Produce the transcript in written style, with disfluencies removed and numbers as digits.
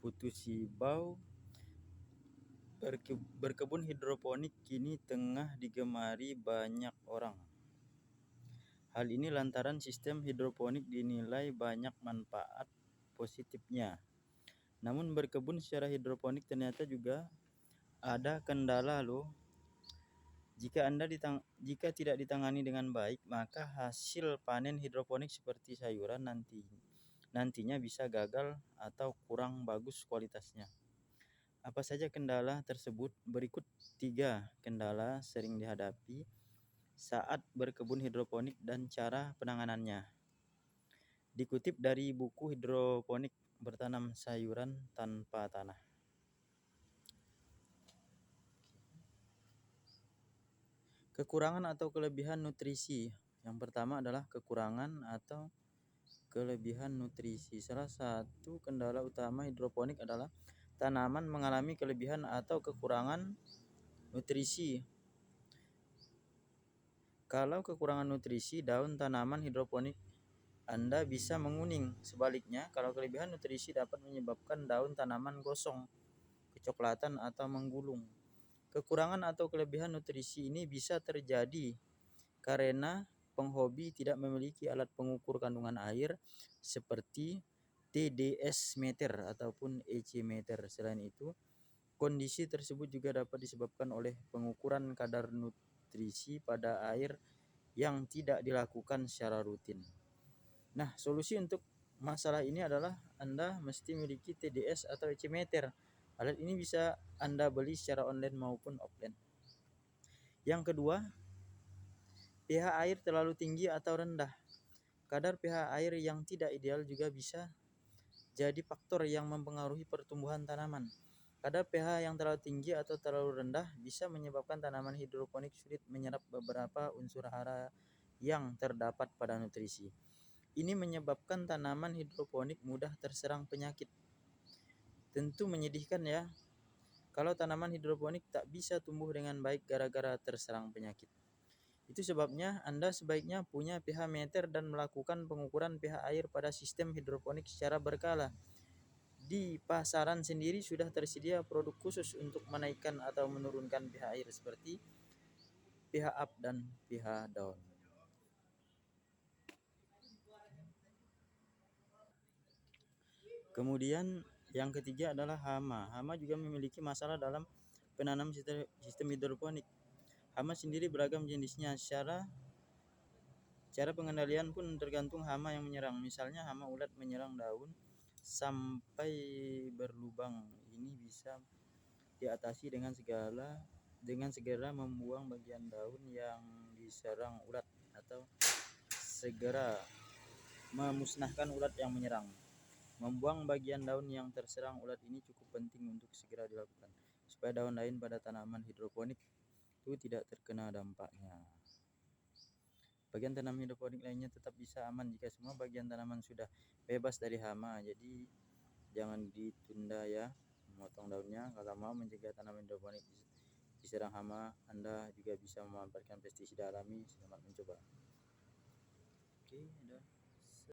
Putu Sibau. Berkebun hidroponik kini tengah digemari banyak orang. Hal ini lantaran sistem hidroponik dinilai banyak manfaat positifnya. Namun berkebun secara hidroponik ternyata juga ada kendala loh. Jika tidak ditangani dengan baik, maka hasil panen hidroponik seperti sayuran nantinya bisa gagal atau kurang bagus kualitasnya. Apa saja kendala tersebut? Berikut 3 kendala sering dihadapi saat berkebun hidroponik dan cara penanganannya. Dikutip dari buku Hidroponik Bertanam Sayuran Tanpa Tanah. Kekurangan atau kelebihan nutrisi. Yang pertama adalah kekurangan atau kelebihan nutrisi. Salah satu kendala utama hidroponik adalah tanaman mengalami kelebihan atau kekurangan nutrisi. Kalau kekurangan nutrisi, daun tanaman hidroponik Anda bisa menguning. Sebaliknya, kalau kelebihan nutrisi dapat menyebabkan daun tanaman gosong, kecoklatan atau menggulung. Kekurangan atau kelebihan nutrisi ini bisa terjadi karena penghobi tidak memiliki alat pengukur kandungan air seperti TDS meter ataupun EC meter. Selain itu, kondisi tersebut juga dapat disebabkan oleh pengukuran kadar nutrisi pada air yang tidak dilakukan secara rutin. Nah, solusi untuk masalah ini adalah Anda mesti memiliki TDS atau EC meter. Alat ini bisa Anda beli secara online maupun offline. Yang kedua, pH air terlalu tinggi atau rendah. Kadar pH air yang tidak ideal juga bisa jadi faktor yang mempengaruhi pertumbuhan tanaman. Kadar pH yang terlalu tinggi atau terlalu rendah bisa menyebabkan tanaman hidroponik sulit menyerap beberapa unsur hara yang terdapat pada nutrisi. Ini menyebabkan tanaman hidroponik mudah terserang penyakit. Tentu menyedihkan ya, kalau tanaman hidroponik tak bisa tumbuh dengan baik gara-gara terserang penyakit. Itu sebabnya Anda sebaiknya punya pH meter dan melakukan pengukuran pH air pada sistem hidroponik secara berkala. Di pasaran sendiri sudah tersedia produk khusus untuk menaikkan atau menurunkan pH air seperti pH up dan pH down. Kemudian yang ketiga adalah hama. Hama juga memiliki masalah dalam penanam sistem hidroponik. Hama sendiri beragam jenisnya. Cara pengendalian pun tergantung hama yang menyerang. Misalnya hama ulat menyerang daun sampai berlubang. Ini bisa diatasi dengan segera membuang bagian daun yang diserang ulat atau segera memusnahkan ulat yang menyerang. Membuang bagian daun yang terserang ulat ini cukup penting untuk segera dilakukan, supaya daun lain pada tanaman hidroponik itu tidak terkena dampaknya. Bagian tanaman hidroponik lainnya tetap bisa aman jika semua bagian tanaman sudah bebas dari hama. Jadi jangan ditunda ya memotong daunnya. Kalau mau mencegah tanaman hidroponik diserang hama, Anda juga bisa memanfaatkan pestisida alami. Selamat mencoba. Oke, udah.